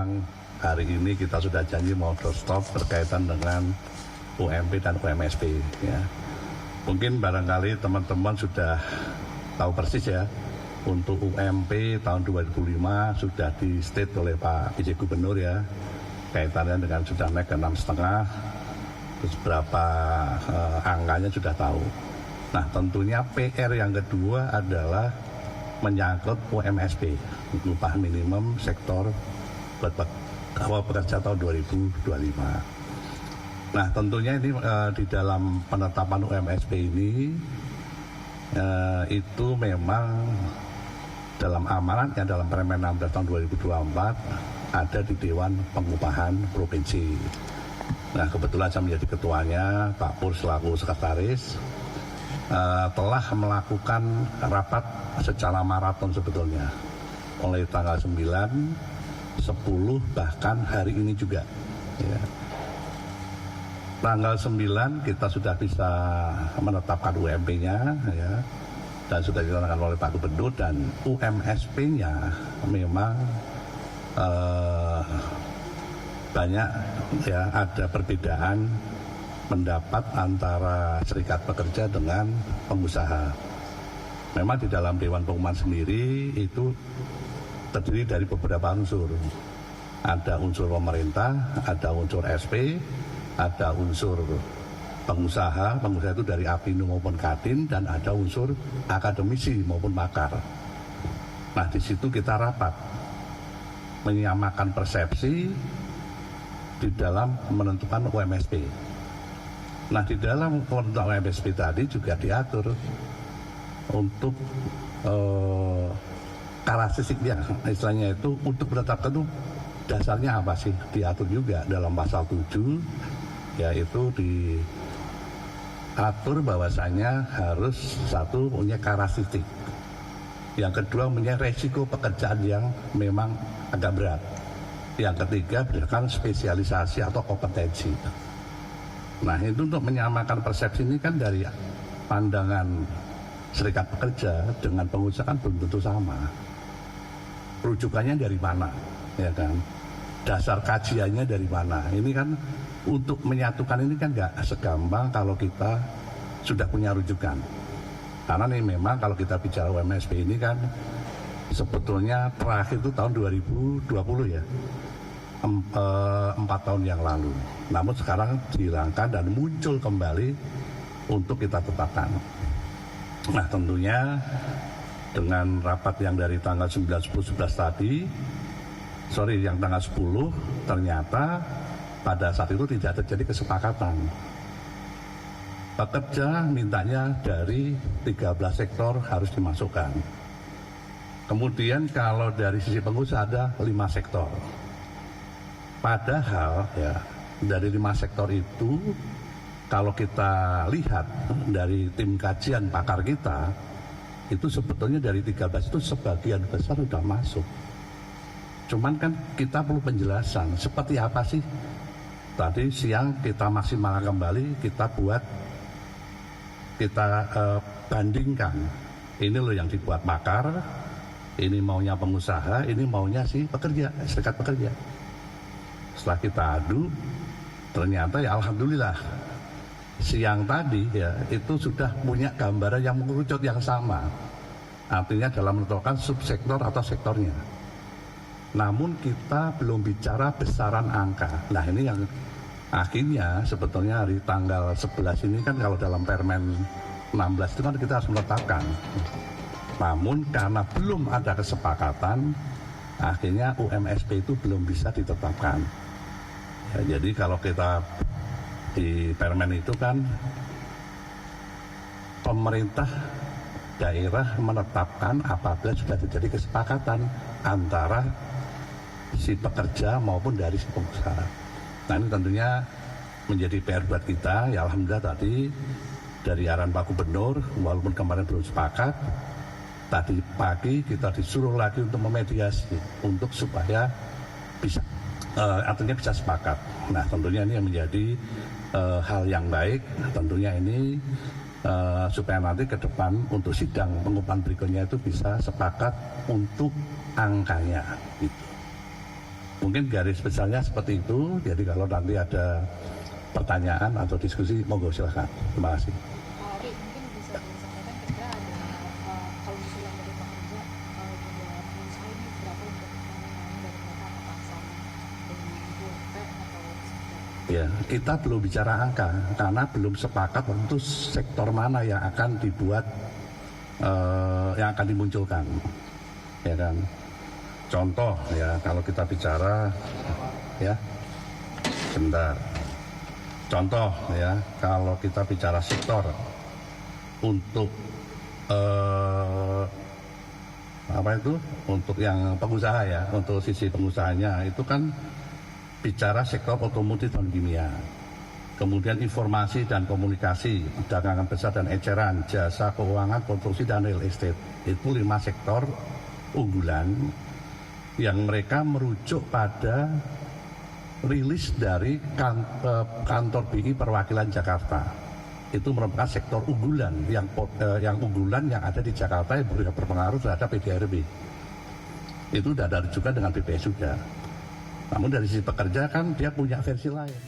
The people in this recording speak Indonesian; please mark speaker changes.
Speaker 1: memang hari ini kita sudah janji mau doorstop berkaitan dengan UMP dan UMSP ya. Mungkin barangkali teman-teman sudah tahu persis ya, untuk UMP tahun 2005 sudah di state oleh Pak PJ Gubernur ya, kaitannya dengan sudah naik ke 6,5, terus berapa angkanya sudah tahu. Nah tentunya PR yang kedua adalah menyangkut UMSP, upah minimum sektor buat pekerja tahun 2025. Nah tentunya ini di dalam penetapan UMSP ini itu memang dalam amanatnya dalam Permen 16 tahun 2024 ada di Dewan Pengupahan Provinsi. Nah kebetulan saya menjadi ketuanya, Pak Pur selaku sekretaris telah melakukan rapat secara maraton sebetulnya mulai tanggal 9, 10 bahkan hari ini juga ya. Tanggal 9 kita sudah bisa menetapkan UMP-nya ya, dan sudah dilakukan oleh Pak Gubernur, dan UMSP-nya memang banyak ya, ada perbedaan pendapat antara serikat pekerja dengan pengusaha. Memang di dalam Dewan Pengupahan sendiri itu terdiri dari beberapa unsur. Ada unsur pemerintah, ada unsur SP, ada unsur pengusaha itu dari Apindo maupun Kadin, dan ada unsur akademisi maupun pakar. Nah di situ kita rapat menyamakan persepsi di dalam menentukan UMSP. Nah di dalam menentukan UMSP tadi juga diatur untuk karakteristiknya, istilahnya itu untuk menetapkan itu dasarnya apa sih, diatur juga dalam pasal 7, yaitu diatur bahwasanya harus satu punya karakteristik, yang kedua punya resiko pekerjaan yang memang agak berat, yang ketiga berdasarkan spesialisasi atau kompetensi. Nah itu untuk menyamakan persepsi ini kan dari pandangan serikat pekerja dengan pengusaha kan belum tentu sama. Rujukannya dari mana, ya kan? Dasar kajiannya dari mana? Ini kan untuk menyatukan ini kan nggak segampang kalau kita sudah punya rujukan. Karena nih memang kalau kita bicara UMSP ini kan sebetulnya terakhir itu tahun 2020 ya, 4 tahun yang lalu. Namun sekarang dihilangkan dan muncul kembali untuk kita tetapkan. Nah tentunya dengan rapat yang dari tanggal 9, 10, 11 tadi, yang tanggal 10 ternyata pada saat itu tidak terjadi kesepakatan. Pekerja mintanya dari 13 sektor harus dimasukkan. Kemudian kalau dari sisi pengusaha ada 5 sektor. Padahal ya dari 5 sektor itu kalau kita lihat dari tim kajian pakar kita, itu sebetulnya dari 13 itu sebagian besar sudah masuk. Cuman kan kita perlu penjelasan seperti apa sih. Tadi siang kita maksimalkan kembali, kita bandingkan. Ini loh yang dibuat pakar, ini maunya pengusaha, ini maunya si pekerja, serikat pekerja. Setelah kita adu, ternyata ya alhamdulillah siang tadi ya itu sudah punya gambaran yang mengerucut yang sama. Artinya dalam menentukan subsektor atau sektornya. Namun kita belum bicara besaran angka. Nah ini yang akhirnya sebetulnya hari tanggal 11 ini kan kalau dalam Permen 16 itu kan kita harus menetapkan. Namun karena belum ada kesepakatan, akhirnya UMSP itu belum bisa ditetapkan. Ya, jadi kalau kita di Permen itu kan pemerintah daerah menetapkan apabila sudah terjadi kesepakatan antara si pekerja maupun dari si pengusaha. Nah ini tentunya menjadi PR buat kita. Ya alhamdulillah tadi dari arahan Pak Gubernur, walaupun kemarin belum sepakat, tadi pagi kita disuruh lagi untuk memediasi untuk supaya bisa artinya bisa sepakat. Nah tentunya ini yang menjadi hal yang baik. Tentunya ini supaya nanti ke depan untuk sidang pengupahan berikutnya itu bisa sepakat untuk angkanya gitu. Mungkin garis besarnya seperti itu. Jadi kalau nanti ada pertanyaan atau diskusi, monggo silahkan. Terima kasih.
Speaker 2: Pak Ari, mungkin bisa disampaikan kira ada kalau usulan dari pekerja jumlah pengusaha ini berapa untuk menangani dari mereka, apakah sama dengan UMP atau seperti apa?
Speaker 1: Ya, kita belum bicara angka karena belum sepakat untuk sektor mana yang akan dibuat, yang akan dimunculkan, ya kan. Contoh ya, kalau kita bicara ya, sebentar. Contoh ya, kalau kita bicara sektor untuk apa itu, untuk yang pengusaha ya, untuk sisi pengusahanya itu kan bicara sektor otomotif dan kimia. Kemudian informasi dan komunikasi, dagangan besar dan eceran, jasa keuangan, konstruksi dan real estate. Itu 5 sektor unggulan yang mereka merujuk pada rilis dari kantor BI perwakilan Jakarta. Itu merupakan sektor unggulan yang unggulan yang ada di Jakarta yang berpengaruh terhadap PDRB. Itu sudah ada juga dengan BPS juga. Namun dari sisi pekerja kan dia punya versi lain.